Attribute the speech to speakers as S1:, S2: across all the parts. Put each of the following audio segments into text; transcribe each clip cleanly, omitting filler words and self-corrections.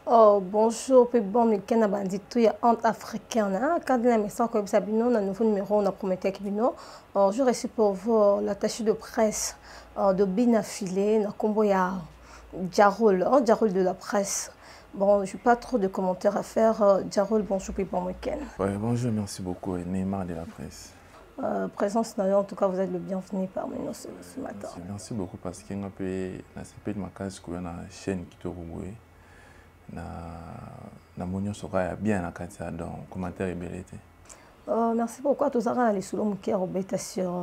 S1: Oh, bonjour, puis bon, mais qu'est-ce que dit tout y honte africaine, hein? Quand on a mis ça comme ça, bino, un nouveau numéro, on a promis avec bino. Je reçu pour vous l'attaché de presse de Bina Filé, na combo ya Jarol, Jarol de la presse. Bon, je n'ai pas trop de commentaires à faire. Jarol, bonjour, puis bon week-end.
S2: Ouais, bonjour, merci beaucoup, Neymar de la presse.
S1: Présence, en tout cas, vous êtes le bienvenu parmi nous ce matin.
S2: Merci beaucoup parce qu'il y a un peu de ma case sur la chaîne qui te revoit. Na monyo soka bien na katia donc commentaire ébélité.
S1: Merci beaucoup tous ara les solo mukia robeta sur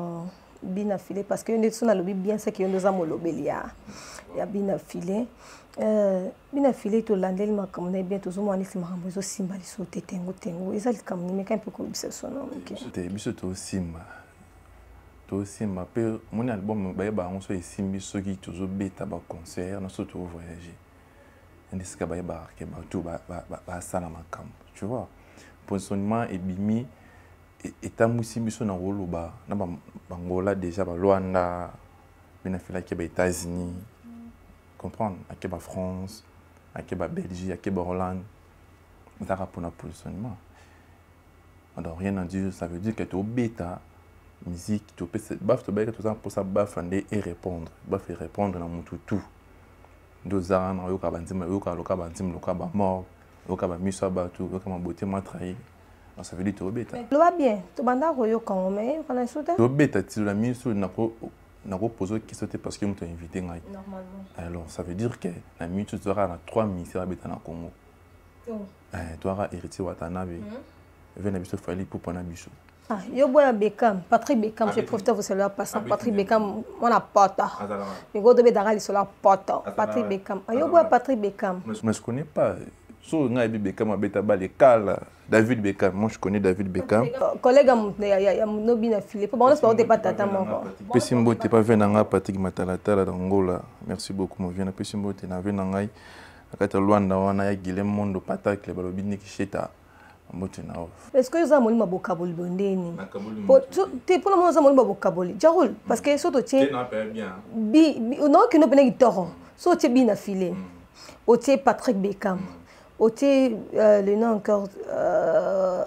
S1: Bina Filé parce que nous sommes lobby bien c'est que nous avons lobelia ya Bina Filé Bina Filé to landel makamna bien tous mo anisi makambo zo simba liso tetengo tengo ezali kamni meka un peu comme ça sono mukia
S2: te biso to simba pe mon album ba ba on so simbi soki toujours beta ba concert na so to voyager. Tu vois, positionnement et bimi et tamusi biso na woloba na bangola déjà ba Luanda bina fila ke ba États-Unis comprendre ke ba France ke ba Belgique ke ba Hollande ça pour un positionnement alors rien à dire, ça veut dire que tu bêta musique tu peux baf to bêta tout ça pour ça baf et répondre baf et répondre na mutu tout dozara na yoka banzima yoka loka banzima loka ba mort yoka ba miso ba tout yoka ma beauté m'a trahi ça veut dire to beta
S1: lo va bien to banda royo quand mais on a sauté
S2: to beta ti la miso na ko poser question parce que m'ont invité ngai
S1: normalement
S2: alors ça veut dire que la miso tu auras na 3 ministères beta na Congo tu auras héritier Watanabe venez biso fali pour prendre biso.
S1: Ah, yo boya Beckham, Patrick Beckham, je profite de vous saluer passant. Patrick Beckham, on a pota. Mais go de dagali sur la pota. Patrick Beckham. Yo boya Patrick Beckham.
S2: Mais je connais pas. So Nabi Beckham a beta balé Kala, David Beckham. Moi je connais David Beckham.
S1: Collègue ya no bina filé. Bon, on ne pas tata mon.
S2: Pesimbo t'es pas venu nga Patrick Matalatala d'Angola. Merci beaucoup mon vieux. Pesimbo t'es na venu nga. Akata Luanda wana ya Guilhem Mondo Patak le balobini ki cheta.
S1: Est-ce que vous avez un vocabulaire bondeni? Pour le moment, vous avez un vocabulaire. Jarol, parce que surtout tu es non que nous prenons tort. So tu es bien affilé. O tu es Patrick Beckham. O tu es le nom encore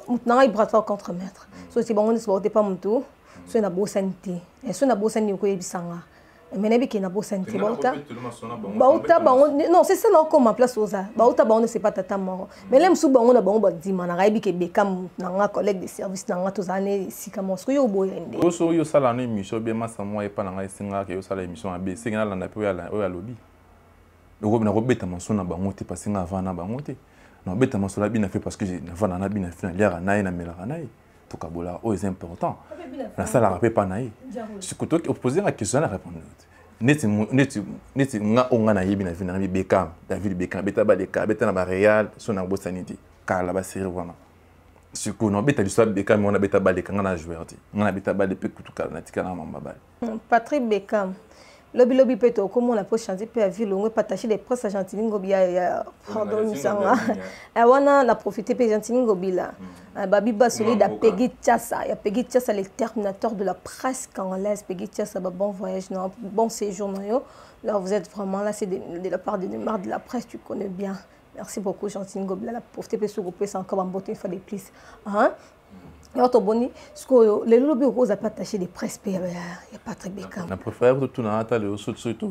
S1: maintenant il brasse contre maître. So tu bon on ne pas mon tour. So na bossa santé. Et so na bossa ni ko yebisanga. Mais n'abi qui na bossa santé bauta. Bauta non c'est ça non comme en place oza. Bauta ba on ne sait pas tata mort. Mais l'aime sous ba on a ba on ba di mana raibi ke Beckham na nga collègue de service na nga tozane sika monsko yo boyende.
S2: Oso yo sala na émission bien massa moi et pas na nga singa ke yo sala émission AB singa la na pe ya lobby. Donc na robeta monso na bango te parce nga avant na bango te. Non beta monso la bi na fait parce que na vana na bi na fait l'air na na mela na tout kabola oh c'est important. La salle a rappelé pas naï. Si tu opposé la question, elle a répondu. Neti nga onga na yebi na vina na Beckham, David Beckham, beta ba leka, beta na ba Real, son na bosanité. Car là ba série vraiment. Si ku no beta l'histoire Beckham, on a beta ba leka nga na joueur ti. Nga na beta ba le pe kutu kala na tikana mamba ba.
S1: Patrick Beckham. Lobby peut comment on a pu changer puis à ville on partager des presse à Gentini Ngobia pardon misanga et on a profité puis Gentini Ngobila babi basoli da Peggy Tchassa il y a Peggy Tchassa le terminateur de la presse congolaise Peggy Tchassa bon voyage non bon séjour non là vous êtes vraiment là c'est de la part de Neymar de la presse tu connais bien merci beaucoup Gentini Ngobila la profité puis sur groupe c'est encore en beauté une fois de plus hein. Et autre boni, ce que les lobbies roses a partagé des presse, il y a Patrick Beckham.
S2: Je préfère que tu n'as pas le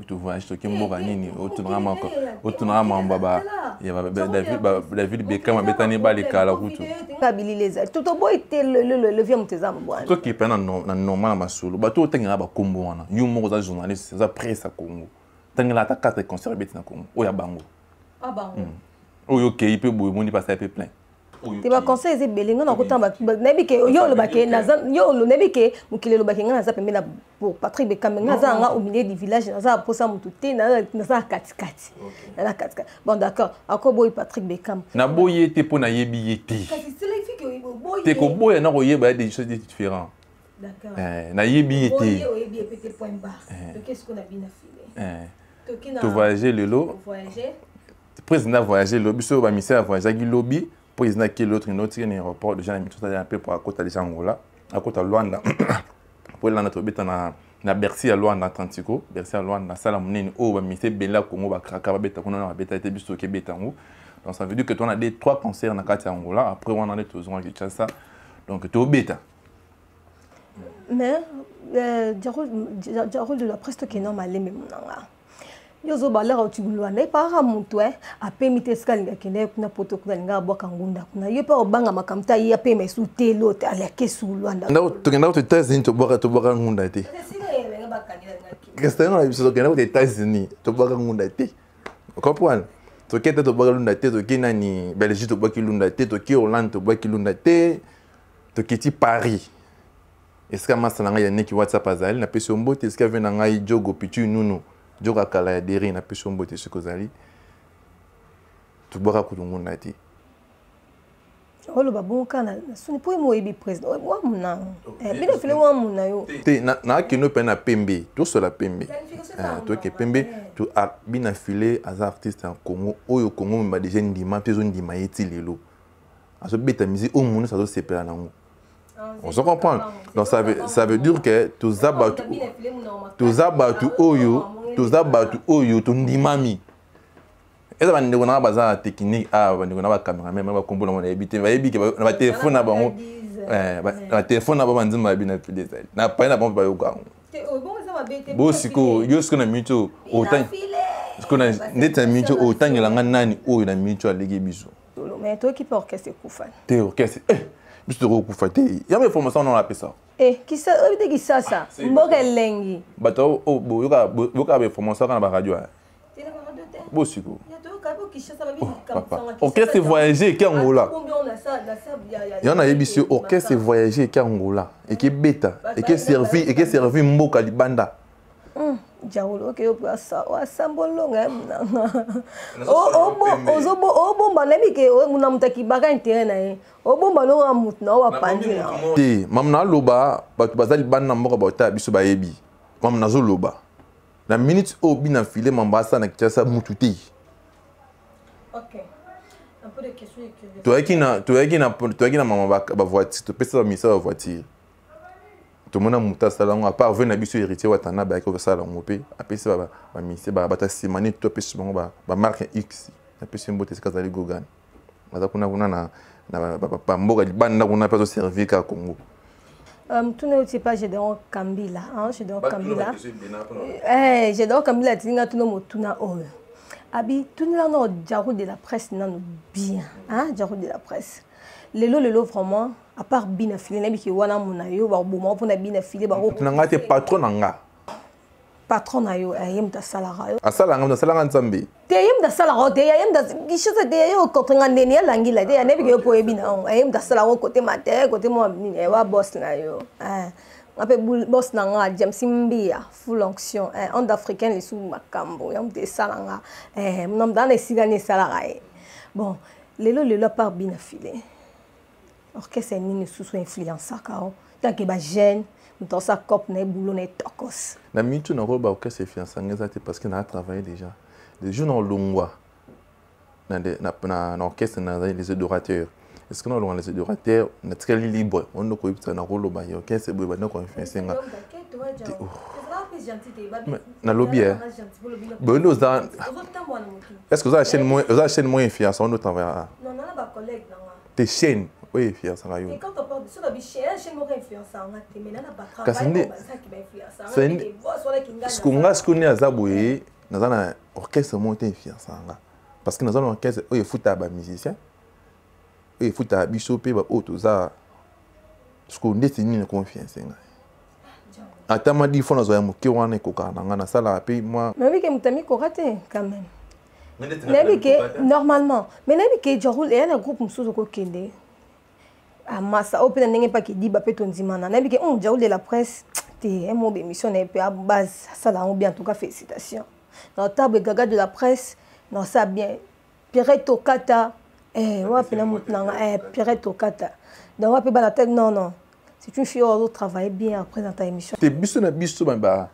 S2: tu voyages, tu es Moranini, tu n'as pas baba. Il y a David Beckham, Betani Balika la route.
S1: Tout au beau était le vieux Moutezam.
S2: Toi qui es pas normal à solo, bateau t'es un Combo, you as journaliste, c'est presse à Congo. T'es là, t'as 4 concerts à Congo, ou à Bango.
S1: Ah Bango.
S2: Ou ok, il peut bouillir, passer un peu plein.
S1: Tu vas conseiller Belinga na kotamba nebike yo lo bake nazan yo lo nebike mukile lo bake ngana za pembe na pour Patrick Beckham ngaza nga au milieu du village naza posa mututé naza katikati na katikati bon d'accord akoboy Patrick Beckham
S2: na boye te pona yebi yete te ko boye na ko yeba des choses différentes
S1: d'accord
S2: na yebi yete
S1: yebi petit point barre qu'est-ce qu'on a bien affilé
S2: tu voyager le lot
S1: voyager
S2: président voyager lobby so ba misère voyager lobby président qui l'autre une autre aéroport déjà tout ça un peu pour à côté de Angola à côté de Luanda pour là notre bête na Bercy à Luanda Atlantico Bercy à Luanda sala munene o ba mise bela Congo ba kraka ba beta kuna na beta te biso ke beta ngo Donc ça veut dire que tu as des 3 cancers dans le Angola. Après, on a des choses qui ça. Donc tu es au bêta.
S1: Mais, Jarol de la presse qui est normal, même là. Yozo balera otibulwana ipara muntu apemite skalinga kende kuna poto kulinga boka ngunda kuna yepa obanga makamta ya peme sutelo ala kesulwanda
S2: ndo tokenda aux États-Unis to boka ngunda te Qu'est-ce biso tokenda aux États-Unis to boka ngunda te comprendre tokenda to boka lunda te tokina ni Belgique to boka lunda te toki Hollande to boka lunda te tokiti Paris est-ce que masalanga ya neki WhatsApp azali na peso mbote est-ce que vena ngai jogo pitu nunu Joga kala ya deri na peso mbote sukozali tu boka kulungunda ti
S1: olo babonka na suni po mo ebi président wa muna bina file wa muna yo
S2: te na kino pe na pembe to sola pembe to ke pembe to bina file as artiste en Congo oyo Congo mba déjà ndima peso ndima yeti lelo aso beta musique au monde ça doit se pela nango. On se comprend. Donc ça veut dire que tous abatu oyo to ndimami. Eza ba ndeko na baza technique ba ndeko na ba camera même ba kombo na mona ebité ba ebi ke ba téléphone na bango ba téléphone na ba nzima bina file na pa na ba ba yoka. Bo siko yo siko na mito autant siko na ndeta mito autant ngelanga nani oyo na mito alege biso.
S1: Mais toi qui porte orchestre Koufan.
S2: T'es orchestre Juste Koufan. Il y a mes formations on appelle ça.
S1: Qui ça qui ça Mbogelengi.
S2: Bato yoka be formation na ba radio. Bo siko. Orchestre voyager qui Angola. Il y en a ebisi orchestre voyager qui Angola et qui bêta et qui servi mboka libanda.
S1: Jarol ok yo ça wa sambolonga bomba nebi ke muna mutaki baka intérêt na bomba no wa mutna wa pandi
S2: te mamna loba batu bazali bana mboka bota biso bayebi mamna zo loba na minute o bina filer mambasa na kitasa mututi.
S1: OK un peu de questions et
S2: toi qui na mama ba voiture to pesa misa ba voiture tout le monde a monté ça là à part venir habituer héritier watana ba ko ça là on pe apesi ba mise ba ta simani to pesi ba marque X apesi mbote se kazali gogan baza kuna na ba mboka libanda kuna pa servir ka Congo.
S1: Tu ne sais pas j'ai dans Kambila j'ai dans Kambila j'ai dans Kambila tinga tu no motuna o abi tu là no Jarol de la presse non bien Jarol de la presse lelo vraiment à part bina filé na biki wana munayo ba bomo pona bina filé ba ko
S2: nanga te patron nanga
S1: patron na yo ayem da salara yo
S2: asala ngam nzambe
S1: te ayem da salara te ayem da gishoza te yo ko tanga ndeni ya langila te na biki yo po ebina ayem da salara côté matin côté mo ni wa boss na yo ape boss nanga James Mbia full onction en africain les sous makambo yam de salanga nam dans les sigane salara bon lelo par bina filé orchestre ni sous influence kao tant que ba jeune dans sa cop na boulot na tokos
S2: na mitu na roba orchestre influence ngezate parce que na travaillé déjà les jours dans longwa na orchestre na les adorateurs est-ce que nous les adorateurs na très libre on ne peut pas na rolo ba orchestre bo ba na ko influence nga na lobby bon ça est-ce que vous avez chaîne moins influence on t'envoie
S1: non non ba collègue
S2: tes chaînes. Oui, influence en
S1: et quand on parle de ça, la biche, chez moi influence en acte, mais là na pas travail, ça qui influence.
S2: Ce qu'on est à Zaboué, nous avons un orchestre monté influence en parce que nous avons un orchestre où il faut tabac musicien, où il faut tabac bishopé, bah autres ça, ce qu'on décide une confiance en. Attends, dit faut nous avons qui on est coca, on a ça là, puis moi.
S1: Mais oui, que m'tami coraté quand même. Mais que normalement, mais que Jarol et un groupe m'souzo ko kende. Massa open n'engé pas qui dit bah peut-on dire maintenant n'habite que Jarol de la presse t'es un mot d'émission n'est pas à base ça là on bien en tout cas félicitations dans table gaga de la presse non ça bien Pierre Tokata ouais puis Pierre Tokata donc on peut pas la tête non c'est une fille au travail bien à présenter l'émission
S2: t'es biso bah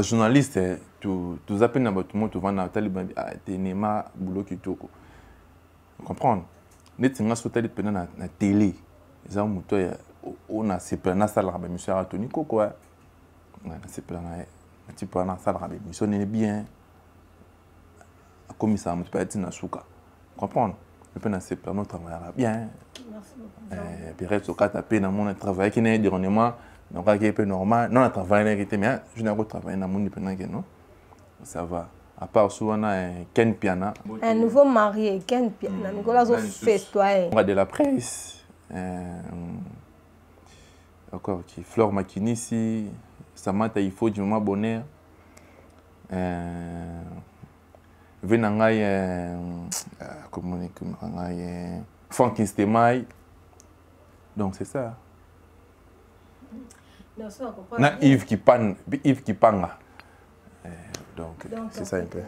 S2: journaliste tu appelles na tout le monde tu vas na taliban t'es nema boulot qui toko comprendre netinga sotali pena na télé za muto ya ona sepana sala ba monsieur Anthony koko na sepana na tipo na sala ba monsieur ne bien comme ça muto pa tina suka comprendre. Je peux se permettre de travailler bien.
S1: Merci beaucoup.
S2: Puis reste au cas de dans mon travail qui n'est pas donc un peu normal. Non, le travail n'est mais je n'ai pas travaillé dans mon non. Ça va. À part ça, on a Ken Piana.
S1: Un nouveau marié, Ken Piana. Nicolas a fait
S2: on a de la presse. Encore qui Flore Makinisi, Samantha il faut du moment bonheur. Venangai comment on Frankenstein. Donc c'est ça. Na Yves qui panga. Donc c'est ça un peu.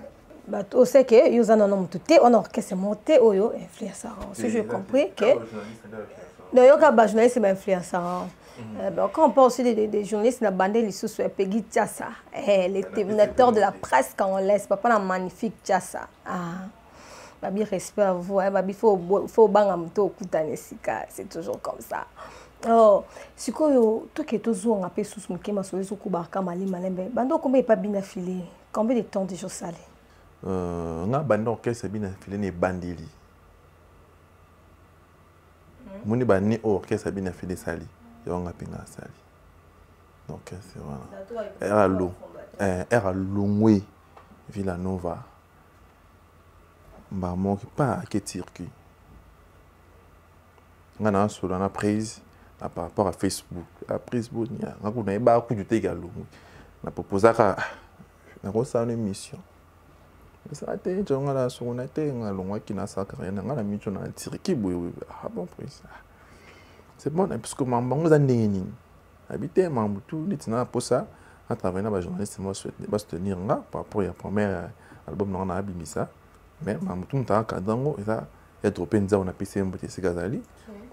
S1: Bah tu sais que ils en ont tout on orchestre monté oyo influenceur. Si j'ai compris que d'ailleurs quand journaliste c'est influenceur. Quand on parle aussi des journalistes, la bande les sous Peggy Tchassa, les terminateurs de la presse quand on laisse, papa la magnifique Tchassa. Ah, babi respect à vous, babi faut bangamto kutanesika, c'est toujours comme ça. Oh, si quoi toi qui es toujours en appel sous mon kéma sur les okubarka mali malembe, bando combien pas bien affilé, combien de temps déjà salé?
S2: On a bando orchestre bien affilé ne bandili. Moni bani orchestre bien affilé sali. Donc c'est voilà. Era Longwe Villanova. Bah moi qui pas que circuit. On a sur la prise par rapport à Facebook. La prise bonne, on a pas coup de tégalou. On a proposé à une émission. Ça a été on a sur on a été on a Longwe qui n'a ça rien on a mis on a circuit ah bon prise. C'est bon, parce que maman nous a néni. Habité maman tout, nous pour ça, à travers la journaliste, moi va se tenir là par rapport au premier album on a abîmé ça. Mais maman tout t'as cadango et ça, il y a trop penza on a pissé un petit cigazali.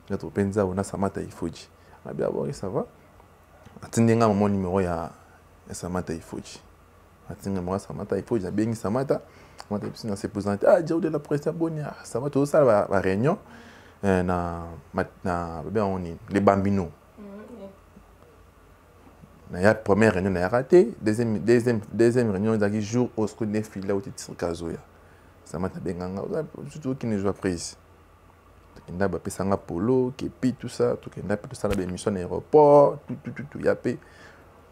S2: Il y a trop penza on a Samantha Ifoji. On a bien voir ça va. Attendez mon numéro ya Samantha Ifoji. Attendez moi Samantha Ifoji, j'ai bien Samantha. Moi t'es plus dans ses présenter. Ah, j'ai de la presse bonne. Ça va tout ça la réunion. Les bambinos. La première réunion a raté, deuxième réunion il y a jour au school des filles là où tu es kazoya. Ça m'a tapé nganga, surtout qui ne joue prise. Il y a pas pesanga polo, kepi tout ça, tout qui n'a pas ça la émission aéroport, tout y a pas.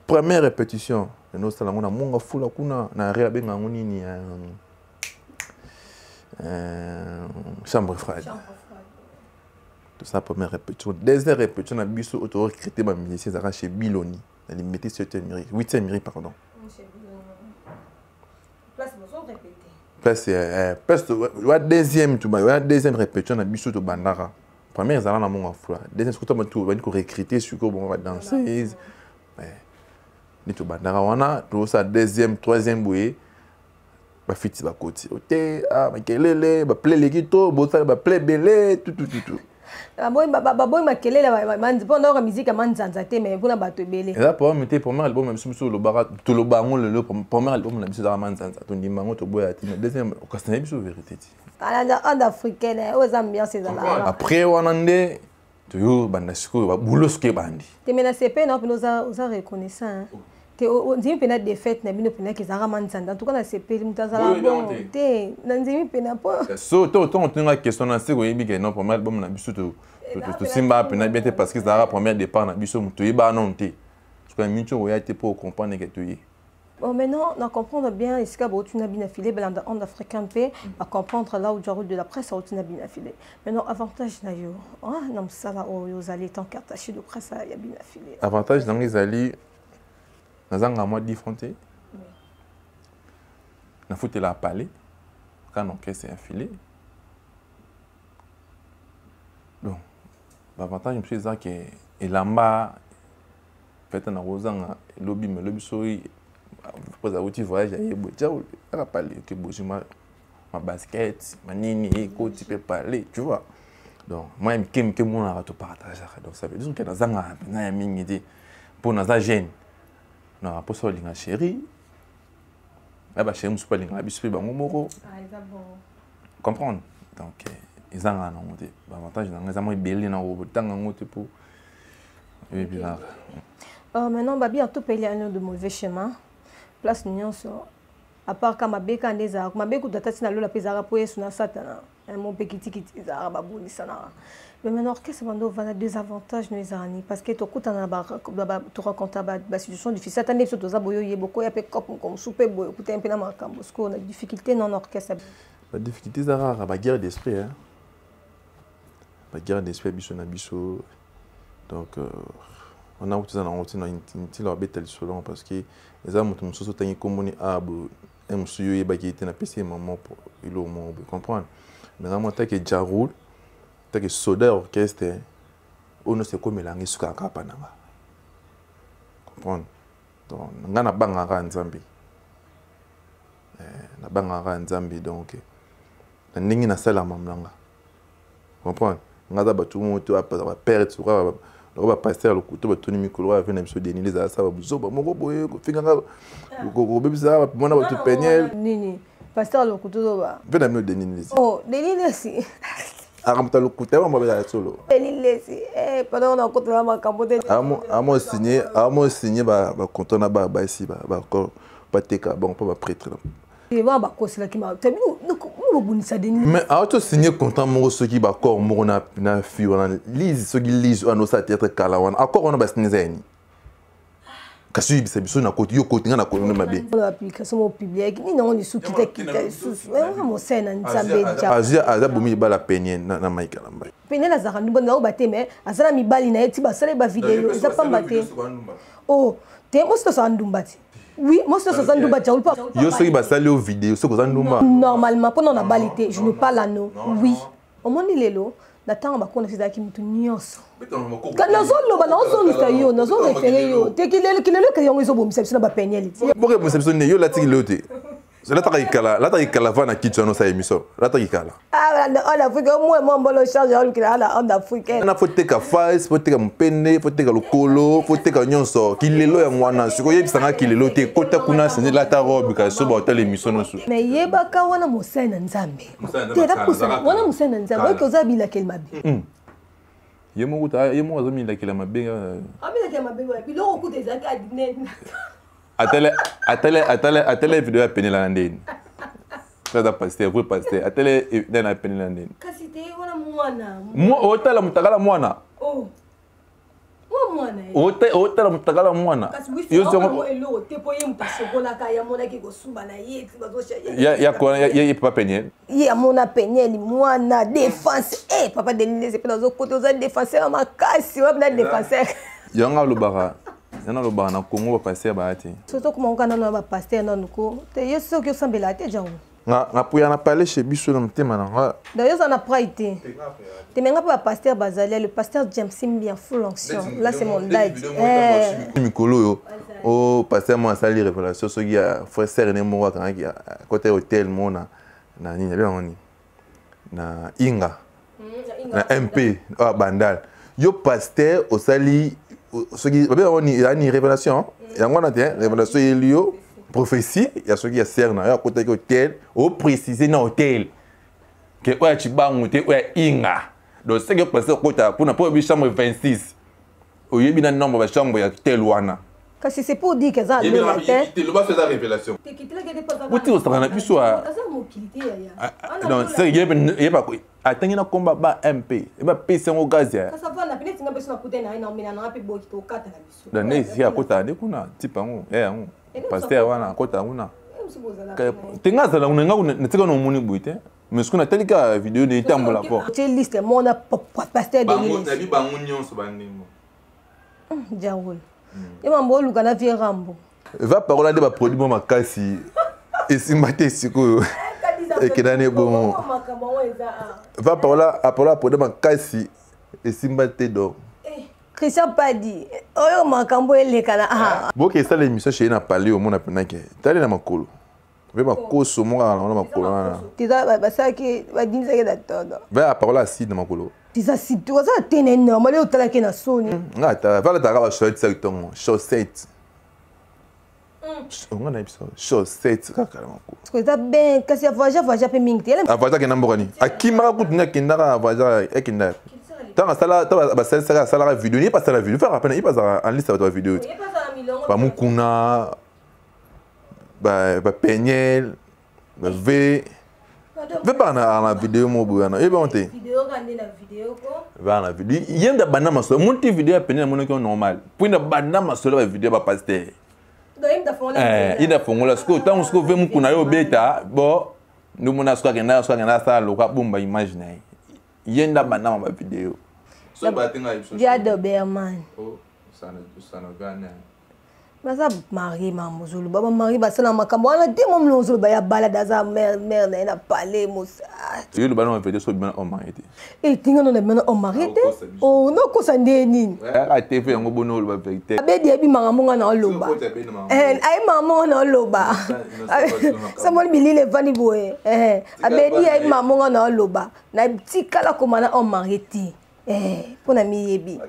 S2: Première répétition, nous ça là on a monga fula kuna na rea benga ngoni ni chambre froide. Tout ça, première répétition. Deuxième répétition, on a biso auto-recruté ma musicien chez Biloni. Elle mettait 8e mairie, pardon.
S1: Place, vous répétez.
S2: Place, deuxième répétition, on a biso to bandara. Première, ils allaient dans mon emploi. Deuxième, c'est on va recruter, sur quoi on va danser. Ni to bandara, on a tout ça, deuxième, troisième bouée. Ba fiti ba côté. Ah, ma kelele, ba play les guito, ba play belé, tout.
S1: Baboy makelele pendant la musique manzanza te mais pour na bato belé.
S2: Et là pour mettre premier album même sur le barat tout le bango le premier album la musique de manzanza to ndimango to boya te mais deuxième au c'est biso vérité ti.
S1: En africaine aux ambiances là.
S2: Après on ande to yo bandasiko ba buloske bandi.
S1: Te mena CP non nous a reconnaissant. Te nzimi pena défaite na bino pena kezara manzanza en tout cas na CP mutazala bon te na nzimi pena po.
S2: So to on question na siko yebi ke non premier album na biso to simba pena bien parce que ça a premier départ na biso muto yeba non te. Parce que mincho oya te pour comprendre que tu y.
S1: Bon maintenant on comprendre bien ici ka tu na bien affilé belanda en africain pe à comprendre là où du rôle de la presse tu na bien affilé. Maintenant avantage na yo. Ah non ça là aux allez tant qu'attaché de presse il y a bien affilé.
S2: Avantage dans les alliés nazanga moi diffronté. Na fouté la palais quand on caisse affilé. Donc l'avantage je suis que elamba fait na rozanga lobby me lobby soi pour avoir voyage à yebo ciao la palais que bojima ma basket manini eko tu peux parler tu vois. Donc moi me mon à te partager donc ça veut dire que nazanga na mingi pour naza jeune. Non, pour ça, il y a chérie. Là-bas, chez nous, il y a un biscuit, il y a un moro. Comprendre. Donc, ils ont un avantage. Ils ont un belé dans le temps pour.
S1: Maintenant, Babi a tout payé un de mauvais chemin. Place Nyon, à part quand ma béca des arts, ma béca de Tatina Lola Pesara pour être sur Satana. mon petit ça va bonne ça. Mais maintenant orchestre bando va des avantages nous ani parce que to kuta na ba to raconter ba situation difficile. Cette année surtout ça boyo yeboko ya pe comme super boyo kuta un peu na makambo parce qu'on a difficulté non orchestre.
S2: La difficulté c'est rare, la guerre d'esprit hein. La guerre d'esprit biso na biso. Donc on a tout ça on ti leur betel selon parce que les amis tout so tangi komoni abo monsieur yeba qui était na PC maman pour il au monde comprendre. Mais vraiment tant que Jaroul tant que soda orchestre on ne sait comment mélanger suka kapa nanga. Comprendre. Donc ngana bangaka nzambi. Na bangaka nzambi donc na ndingi na sala mamlanga. Comprendre. Ngada batu moto ba perdre sur ba passer le couteau ba toni mikolo va venir biso denili za ça ba buzoba moko boye ko finga ko bebisa ba mona ba tu penyel
S1: nini passer le couteau ba
S2: venir me denili
S1: oh denili si
S2: aramta le couteau ba ba solo
S1: denili si pendant on a côté la makambo de
S2: amo signé ba content na ba ici ba encore pas teka bon pas ba prêtre
S1: et va ba ko sila ki ma tabi no bonisa denili
S2: mais auto signé content mo so ki ba corps mo na fi wana lise so ki lise on sa tête kala wana encore on ba signé zeni kasi bisa biso na côté yo côté na ko na mabe
S1: on application mo public ni non ni su kita su mo sena nzambe
S2: aza bomi ba la peine na maika na mbai
S1: peine la zara ndumba na obate mais azala mi bali na eti ba sala ba video za pamba te oh te mo sto sa ndumba ti oui moi c'est ça ndumba tchaoul pas
S2: yo soki ba sala yo vidéo soko za ndumba
S1: normalement pendant na balité je ne parle à nous oui au monde lelo na tanga ba kona fizaki mutu nyonso kana zolo ba na zolo sa yo na zolo référé yo te kilelo ke yo ngizo bomisa biso na ba penyeli
S2: boke bomisa ne yo la tiki lote la ta kala va na kitso no sa émission la ta kala
S1: ah on Afrique moi mbolo charge on kila la on Afrique
S2: na faut teka face faut teka mpende faut teka lokolo faut teka nyonso kilelo ya mwana siko yebisa na kilelo te kota kuna sene la ta robe ka so ba hotel émission no so
S1: mais yeba ka wana mosena nzambe te da kusa wana mosena nzambe ko zabila kelma bi
S2: yemo kuta yemo azomila kelma be
S1: amila kelma be wa biloko kuta ezaka dinene
S2: atele vidéo ya penela na ndeni ça pasteur vous pasteur atele na penela ndeni
S1: kasi te wana mwana
S2: otala mutakala mwana
S1: oh mwana
S2: otala mutakala mwana
S1: yo so elo te poye mutasokola ka ya mona ki kosumba na ye ti bazosha
S2: ya papa penyel
S1: ya mona penyel mwana défense papa Denise c'est pas zo côté aux défenseurs makasi wa na défenseur
S2: yanga lubara yana lobana na Congo ba passer ba ati
S1: surtout comme on kana na ba passer non ko te yeso ki osambela te jango
S2: na puya na parler chez biso na mtema na
S1: d'ailleurs ça n'a pas été te menga pa pasteur bazali le pasteur James Simbia full onction là c'est mon date
S2: mikolo yo o pasteur moi sali révélation so ki frère sœur ne mo ka ki côté hôtel mona na nini bien oni na inga na MP bandal yo pasteur o sali ce qui il y a une révélation il y a une révélation Elio prophétie il y a ce qui est cerné il y a côté hôtel au préciser dans hôtel que ouais tu bangu te ouais inga donc ce que passer côté pour na pas chambre 26 au yebi na nombre de chambre ya tel wana
S1: kasi c'est pour dire que ça le matin
S2: il va faire la révélation
S1: te kitela que pas ça
S2: où tu sera na biso non c'est il pas atangi na combat ba MP e ba pesa ngo gazi ya
S1: kasa vana pine tinga beso na kutena ina omina na api boki to kata na biso
S2: da ne si akota de kuna tipa ngo ngo pasteur wana akota nguna tinga za na nga ne tika no muni buite mais kuna telika video de tambola po
S1: te liste mona pasteur de
S2: Denise na bi bangu nyonso bandimo
S1: Jaoul e mambo luka na vie rambo
S2: va parola de ba produit mo makasi et simbate siko et que dans bon va par là pour demander kasi et simbate donc
S1: Christian Padi oyo makambo elekana
S2: bon que ça l'émission chez na parler au monde apena que tali na makolo ve makoso mo na makolo na
S1: tiza basaki badinza ke datodo
S2: va par là si na makolo
S1: tiza si tu za tene normal o tala ke na soni
S2: ngata va la ta ba chaussette on a episode chaussette kakala mako
S1: parce que ça ben kasi voyage pe mingi tele
S2: voyage ke nambokani akima kutunya kindaka voyage ekinda tanga sala ba sala vidéo ni pas sala vidéo faire rappel il passe en liste votre vidéo ba mukuna ba penyel ba v Fais pas la vidéo mon bourana. Et bon t'es.
S1: Vidéo regardez la vidéo quoi.
S2: Va la vidéo. Il y a des bananes sur mon vidéo à peine mon écran normal. Puis une banane sur la vidéo va passer. Il a fait la scout tant que vous me connaissez au bêta bon nous mon assoir que na ça le cap bomba imaginer. Il y a une banane ma vidéo. So batinga ipso.
S1: Dia de Berman.
S2: Oh ça ne gagne.
S1: Mas a mari maman zulu baba mari ba sana makambo ana de mom lo zulu ba ya balada za mère na parler mosa.
S2: Tu le ballon fait so bien on mari.
S1: Et tinga no na bien on mari te. Oh no ko sande nini.
S2: A TV ngo bono lo ba vérité.
S1: Abe dia bi mama nga na loba. Ai mama na loba. Someone believe le vani boy. Abe dia ai mama nga na loba. Na tikala ko mana on mari ti. Pour ami yebi.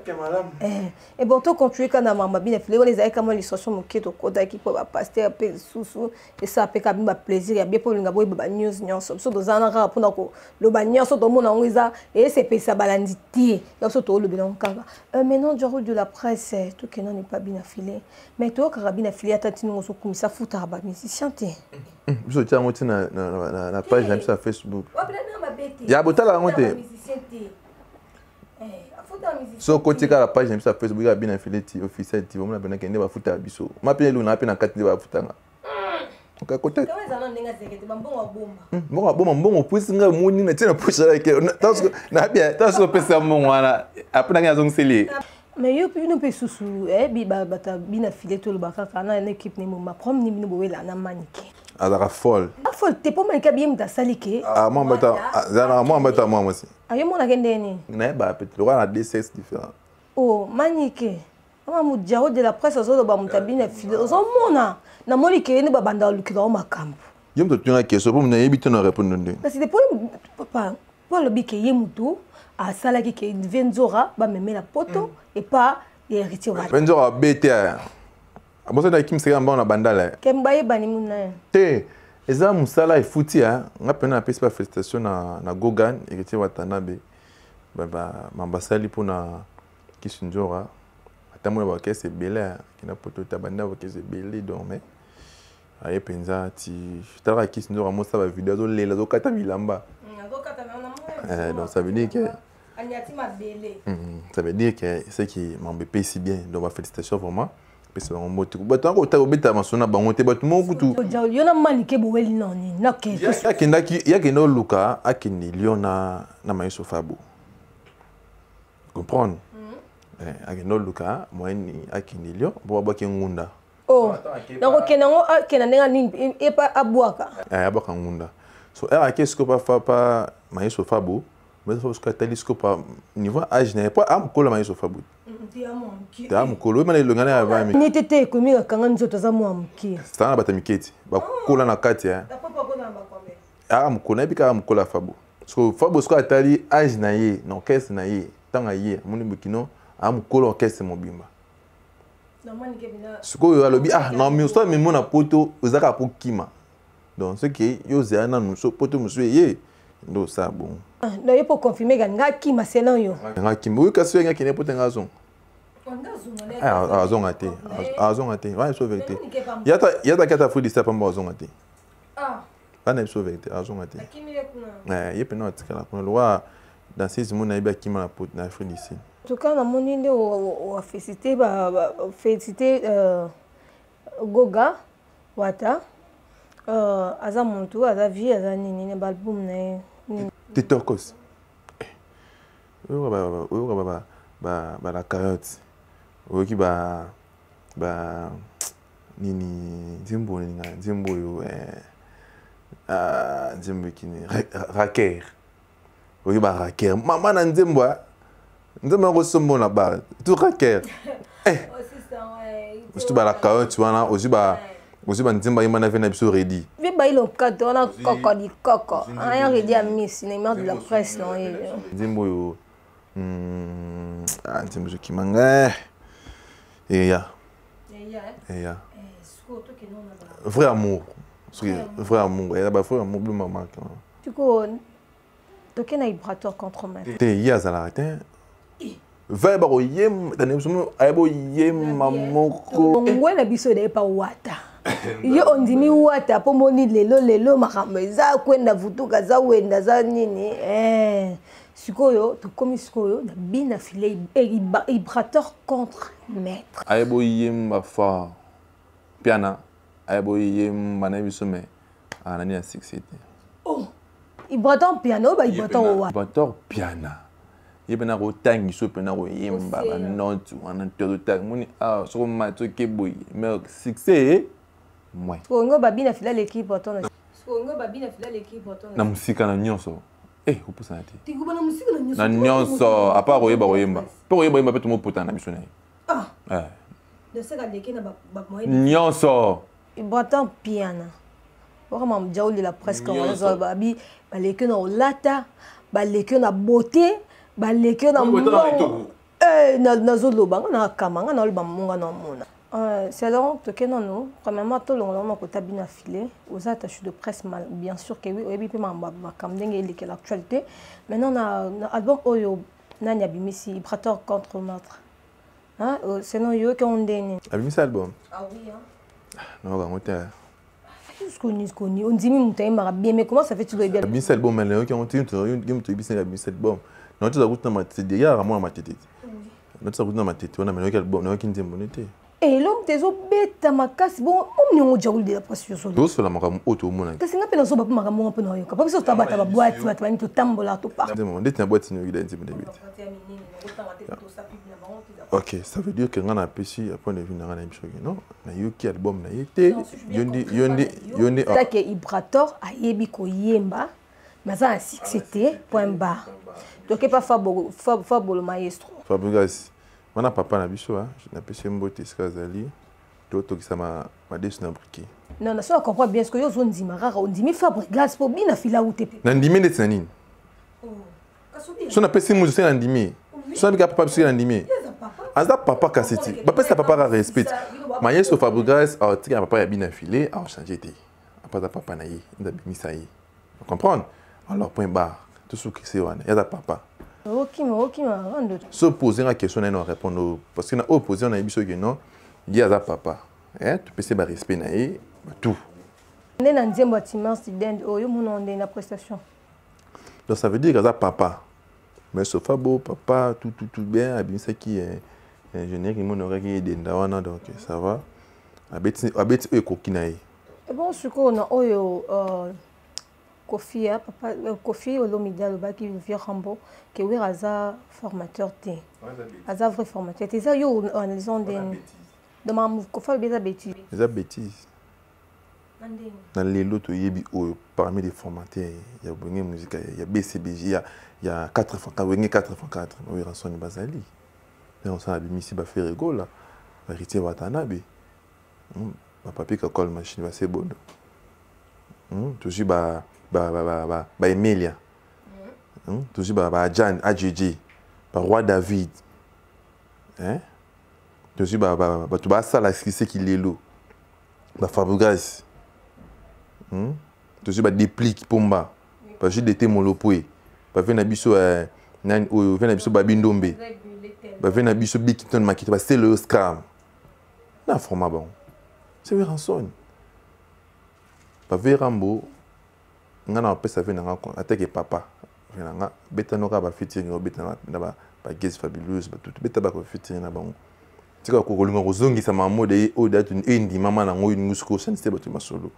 S1: Et bon, toi, quand tu es quand maman bien fait, les aïe comment l'illustration mon qui est au côté qui peut passer un peu sous et ça fait quand même plaisir. Il y a bien pour le gabo et news news. So dans un rap pour nous le bagnon so dans mon anglisa et c'est pas ça balanditi. Donc so tout le bilan kanga. Maintenant du rôle de la presse, tout que non n'est pas bien affilé. Mais toi quand bien affilé à tati nous so comme ça foutre à musicien té.
S2: Je tiens moi na page sur Facebook. Il y a botal la monter. So côté la page sur Facebook il y a bien affilié officiel ti on a bien que ne va foutre biso ma pe lu na pe na 4 va foutre nga ok côté
S1: comment ça non nenga zekete mbongo
S2: bomba mbongo pusi nga moni na tina pusha like tasko na bien tasko pesa mbongo wana apena nga zongseli
S1: mais yo nous pe susu bi bata bien affilié tout le bakaka na une équipe ni ma prom ni no boela na manike
S2: azara folle
S1: t'es pas manike bien ta salike
S2: moi bata zana moi bata moi aussi
S1: ayo mona kendeni
S2: na ba peut-être on a des sexes différents
S1: oh manike ama mu diaro de la presse zo ba mutabine affilié zo mona na molike ni ba banda lukira makambo
S2: yo mto tunga question pour na yebite na répondre ndenge
S1: parce que pour papa pour le bike yemuto a salaki ke venzora ba meme la poto et pas héritier wa
S2: venzora beta abosa na kim seka mbona bandala
S1: kembaye bani muna
S2: te eza musala efuti nga pena pesi pa félicitation na Gogan héritier wa Tanabe ba mambasali pona Kisunjora atamo ba kese bela kina poto tabanda ba kese belé dormait aye penza ti tara Kisunjora mosa ba vidéo zo lela zo kata bilamba donc ça veut dire que ça veut dire que c'est qui m'embête si bien donc ba félicitations vraiment parce que on moto ba tango ta obeta masona bango te ba tout mon kutu
S1: yo na manike bo weli noni na ke
S2: ya ke no luka akini liona na maiso fabo comprendre akino luka moyeni akini lio bo ba ke ngunda
S1: oh donc kenango kenanenga ni e pa abuaka
S2: abaka ngunda so era qu'est-ce que pas maiso fabo mais faut que talisco pas niveau âge n'est pas am kola maiso fabo ta am kolo mais le ngana ba mi
S1: ni tete ko mi kanga nzoto za mo amki
S2: sana bata miketi ba kola na kati am kona bika am kola fabo so fabo sko atali âge na ye non caisse na ye tanga ye moni bukino am kola caisse mobimba siko yo alobi non mi so mi mona poto ozaka po kima donc ce qui yo zana nous so poto musu ye ndo ça bon
S1: non il faut confirmer nga kima selon yo
S2: nga kima oui kasi nga kine poto nga zon azonga te ouais so vérité yata kata fudi ça pamba azonga te bana so vérité azonga te yepe na tikala kuna loi dans ces mots na iba kima na poto na fudi ici
S1: en tout cas na moni nde o féliciter Goga Wata aza muntu aza vie aza nini na album na
S2: Titokos ba la carotte oki ba nini nzimbo yo nzimbo kini raker oki ba raker mama na nzimbo ko sombo na ba tout raker aussi ba la carotte wana aussi ba nzimba imana vena biso ready
S1: vi ba ilo kato na koko di koko aya ready a miss na image de la presse non
S2: nzimbo yo nzimbo zo kimanga ya vrai amour ya ba vrai amour bluma marque
S1: tu ko tokena vibratoire contre moi
S2: te ya za la te va ba yem tanem sumo aybo yem mamoko
S1: ngwena biso de pa wata Yo ondimi wata po moni lelo makambo eza kwenda vutuka za wenda za nini sikoyo to komi sikoyo na bina filé vibrateur contre maître
S2: ayebo yemba fort piana ayebo yemba na biso me anani ya succès.
S1: Oh vibrateur piano ba vibrateur
S2: piana yebena ko tangi so pena ko yemba ba note wana to tang moni so ma to ke boy mais succès moi
S1: ngo babina fila l'équipe autant ngo babina fila l'équipe autant
S2: na musika na nyonso upusa na te
S1: tikuba na musika na nyonso
S2: na nyonso apa ko yeba po yeba pe to mo potana biso na
S1: de seka deke na ba moyen
S2: nyonso
S1: vibrateur piano vraiment mjauli la presque on zo babi baleke na olata baleke na beauté baleke na na zoloba na kamanga na loba munga na mona c'est donc que non premièrement tout le monde ko tabina filé aux attaches de presse bien sûr que oui et puis ma kamdenge il est l'actualité maintenant on a album oyo nani abimisi vibrateur contre maître hein c'est non yo qu'on deni
S2: abimisi album
S1: oui
S2: non ga ngota
S1: Skoni, on dit même bien, mais comment ça fait tu dois bien?
S2: Abimisi album mais là qui on tient abimisi album. Non, tu as goûté dans ma tête. Il y a vraiment ma tête. Non, tu as goûté dans ma tête. On a mené quel album, on a qui nous monité.
S1: Et l'homme t'es au bête ma casse bon, on n'y a déjà de la pression sur.
S2: Tout cela m'a comme auto monde.
S1: T'as singa pena so ba ma comme un peu non. Pas que ça ta ba boîte, tu vas te tambola tout part.
S2: Demande ta boîte ni il a dit début. OK, ça veut dire que on a péché à point de vue na na émission non? Na yo qui album na été. Yondi
S1: ça que vibrateur ayebi ko yemba. Mais ça ainsi que c'était point barre. Donc pas Fabo le maestro.
S2: Fabregas. Mana papa na biso je n'appelle mbote skazali. Toto qui ça m'a dessus briqué.
S1: Non, ça comprend bien ce que yo zone dimara, on dit mi Fabregas pour bien fila ou te.
S2: Nandimi de tsanine. Oh. So na pesi mo je nandimi. So na papa biso nandimi. Aza papa kaseti. Papa c'est papa ka respect. Maestro Fabregas a tika papa ya bien filé, a changé té. Après papa na yi, ndabimi ça yi. Vous comprenez? Alors, point barre, tout ce qui c'est, il y a papa.
S1: Ok,
S2: se poser la question et nous répondre. Parce que nous opposé, on a dit que non, il y a papa. Tu peux se respecter, tout.
S1: On est dans un deuxième bâtiment, c'est une prestation.
S2: Donc ça veut dire qu'il y a papa. Mais ce Fabo, papa, tout bien, ça qui est ingénieur, qui est dans donc ça va. Abeti est coquinaille.
S1: Bon, ce qu'on a, Kofi, papa, Kofi Olomida, le bac qui vient Rambo, qui est un formateur T. Un vrai formateur. C'est ça, yo analysons des. De ma Kofi des bêtises.
S2: Des bêtises. Dans les lots, il y a parmi les formateurs, il y a Bonne Musique, il y a BCBG, il y a 4 fois 4. Oui, Ranson Bazali. On s'en a mis ici, faire rigolo là. Héritier Watanabe. Ma papi qui colle machine, c'est bon. Toujours Emilia. Toujours Jan, AJJ, Roi David. Toujours tu vas ça la c'est qui est l'eau. Fabregas. Toujours déplique Pomba. Parce que j'étais molopoué. Parce que nabiso nan o nabiso babindombe. Parce que nabiso bikiton makita parce que c'est le scam. Na format bon. C'est vrai rançon. Parce que Rambo ngana pesa vena ngako atake papa vena nga beta no ka ba fitiri ngo beta na ba guest fabuleuse ba tout beta ba ko fitiri na bango tika ko kolunga ko zongi sa mamo de o date ndi mama na ngo une musko sen se bato masolo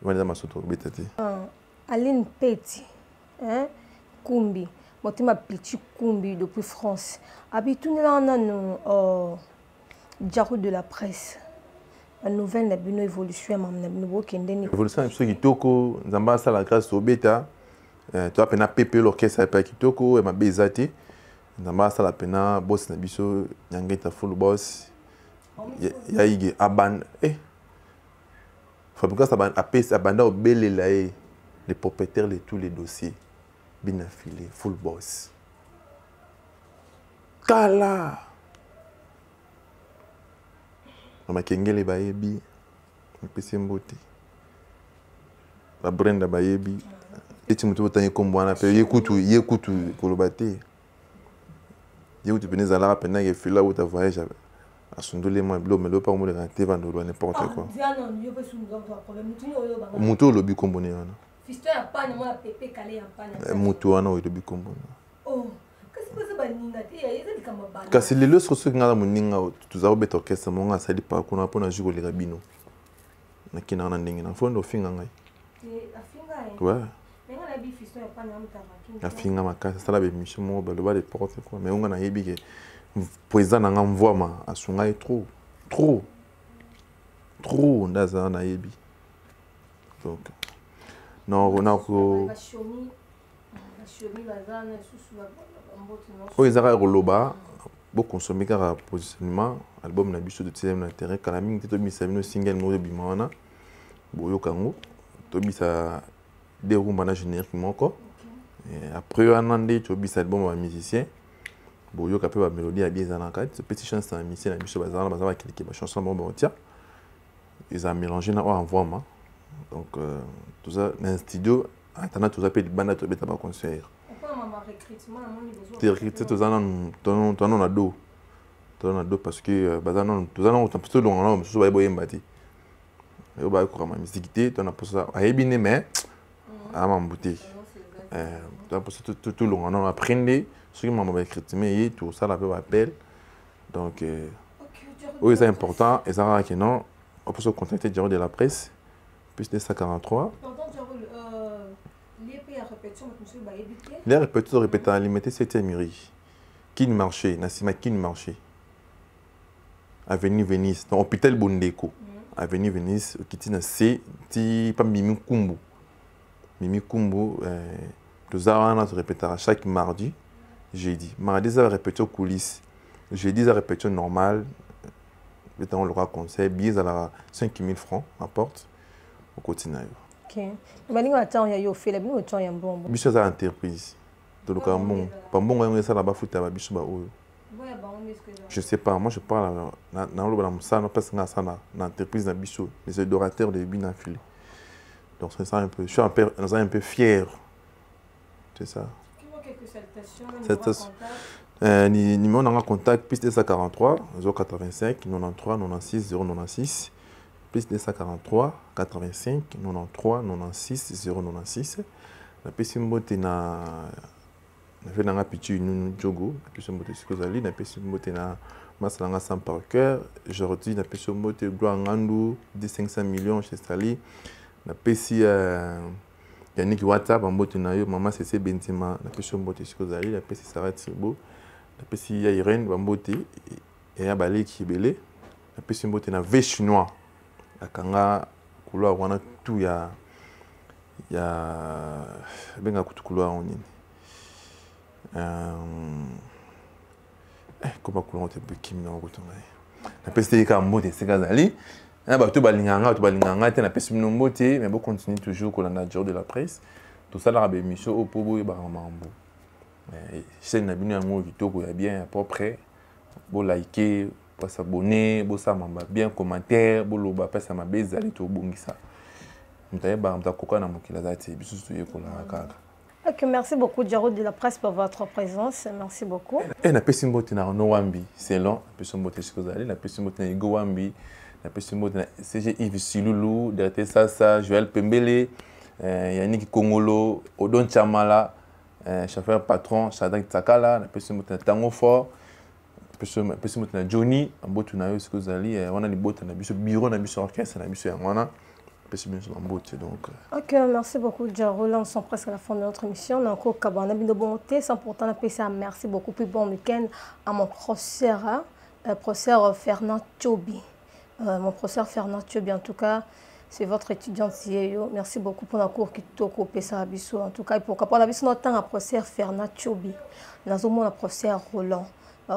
S2: wanda masoto beta te
S1: Aline Petit Kumbi motima petit Kumbi depuis France habitune là on Diarou de la presse. La nouvelle n'a pas évolution, mais
S2: l'évolution est kitoko, nzamba sa la grâce au bêta. Tu as pena pépé l'orchestre pas kitoko et ma bezate. Nzamba sa la pena boss na biso nyangeta full boss. Ya ige aban Fabregas aban apes abanda au belé là les propriétaires de tous les dossiers bien affilé full boss. Kala ma kengele bayebi mpese mbote ba Brenda bayebi eti mutu botanye kombwana pe yekutu kolobate yekutu peneza la pena ke fila ou ta voyage asundole moi blo mais le pas mo le ganté vendre n'importe quoi muto lobi kombone wana
S1: fiston ya pana moi pepe calé ya pana
S2: muto wana lobi kombone
S1: oh kasi pesa baninga te ya ezali kama bana
S2: kasi lelo soso ngala muninga tuzaba beta orchestre monga sali pa kuna pona jugo le rabino na kina na ndenge na fondo finga ngai
S1: afinga
S2: ouais
S1: menga na bi fiston ya pana mutaka
S2: afinga makasi sala be mission mo baloba de porte quoi mais onga na yebi ke président nanga mvoama asunga e trop ndaza na yebi donc non on a ko o ezaka roloba bo consommer car positionnement album na biso de tième na terrain kala mingi to bisa bino single mo bima wana bo yokango to bisa de rumba na générique moko et après un an de to bisa album wa musicien bo yoka pe ba mélodie ya bien na kati petit chance na musicien na biso bazana bazaba quelques ba chanson bon tia ils a mélangé na envoiement donc tout ça dans studio attendant tout ça peut banda to beta ba concert recrutement tout ça non na do parce que bazana tout ça non plutôt long non so ba boyemba ti yo ba ko ma musique té to na pour ça ayebine mais à m'embouter pour ça tout long non apprendre ce qui m'a recrutement et tout ça la peu appel donc oui c'est important et ça que non on peut se contacter Diaro de la presse plus de 143 les répétiteurs répétant limité 7e mairie qui ne marchait Nassima qui ne marchait avenue Venise dans hôpital Bondeko avenue Venise qui tina C ti pas Mimi Kumbu tous ça on répétera chaque mardi jeudi mardi ça répétition coulisses jeudi ça répétition normale on le conseil billets à la 5000 francs à porte au quotidien.
S1: OK. Bani attend ya yo fait la bino attend ya mbombo.
S2: Biso za entreprise. To le camon. Pas bon on ça là-bas futa ba biso ba o. Je sais pas, moi je parle dans le bala musana parce que ça na entreprise na biso, les adorateurs de Bina Filé. Donc c'est ça un peu, je suis un peu fier. C'est ça. Quelques salutations. Numéro en contact plus 243 085 93 96 096 plus 243 85 93 96 096 la pesi mbote na fait na pichu nous jogo la pesi mbote sikozali na pesi mbote na masalanga sans par cœur aujourd'hui na pesi mbote gloire ngandu 500 millions chez Sali na pesi Yannick WhatsApp mbote na yo maman c'est Benzema na pesi mbote sikozali la pesi Sarah Tribo la pesi ya Irène Bambote et ya balé qui belé la pesi mbote na V chinois akanga couloir wana tout ya benga kutu couloir on nini comment couloir te kim na ngotonga la pesi ka mbote sekazali na ba to balinganga te na pesi mbote mais bon continue toujours kolanda Diaro de la presse tout ça la ba émission au pobo ba mambo chaîne na bino yango kitoko ya bien à peu près bo liker bo s'abonner bo sa mamba bien commentaire bo loba pesa mabeza ali to bongisa mtaye ba mtakoka na mokila zati biso tuye ko na kaka.
S1: OK, merci beaucoup Diaro de la presse pour votre présence. Merci beaucoup.
S2: Et na pesi mbote na no wambi c'est long pesi mbote sikozali na pesi mbote na Igo wambi na pesi mbote na CG Yves Silulu Derté Sasa Joël Pembele Yannick Kongolo Odon Chamala chauffeur patron Shadak Tsakala na pesi mbote na Tango Fort pesi mbote na Johnny mbote na yo sikozali wana ni bote na biso bureau na biso orchestre na biso wana pesi biso mbote donc. OK,
S1: merci beaucoup Diaro. Là on sont presque à la fin de notre émission. On a encore Kabana Bino Bonté sans pourtant la PCA. Merci beaucoup puis bon week-end à mon professeur Fernand Tchobi. Mon professeur Fernand Tchobi en tout cas c'est votre étudiante Zieyo. Merci beaucoup pour la cours qui toko pesa biso en tout cas pour qu'après la biso notre temps à professeur Fernand Tchobi. Nous avons le professeur Roland.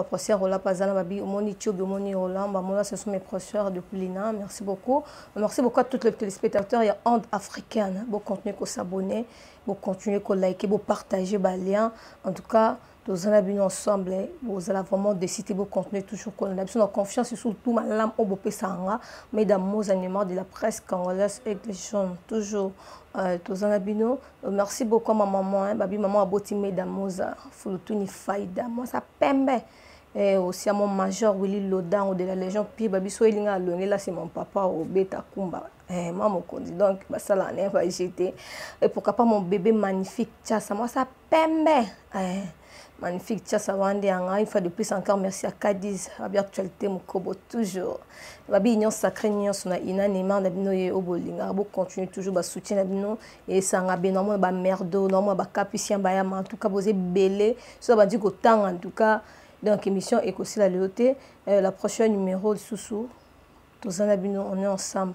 S1: Professeur Roland Pazana Babi Omoni Tchobi Omoni Roland Bamola ce sont mes professeurs de Poulina. Merci beaucoup. Merci beaucoup à tous les téléspectateurs. Il y a Onde Africaine. Vous continuez à s'abonner, vous continuez à liker, vous partager les liens. En tout cas, nous allons bien ensemble. Vous allez vraiment décider de continuer toujours. Nous avons confiance et surtout ma lame au Bopé Sanga, mais dans nos animaux de la presse congolaise et les gens toujours. Merci beaucoup à ma maman. Babi maman a botti mesdames Moza. Fulutuni faïda. Moi ça pembe. Et aussi à mon major Willy Lodan de la Légion Pi Babiso Elinga Longue, là c'est mon papa au Beta Kumba. Maman Kondi, donc ça là n'est pas jeté. Et pourquoi pas mon bébé magnifique, ça moi ça pembe. Magnifique, ça va une fois de plus encore merci à Cadiz, à bien actualité mon kobo toujours. Babi union sacrée union son ina nema na bino ye obolinga bo continue toujours ba soutien na bino et ça ngabe normalement ba merdo normalement ba capucien ba ya en tout cas posé belé ça ba dit ko temps en tout cas donc émission Écossais la loyauté la prochaine numéro de Soussou tous en abino on est ensemble.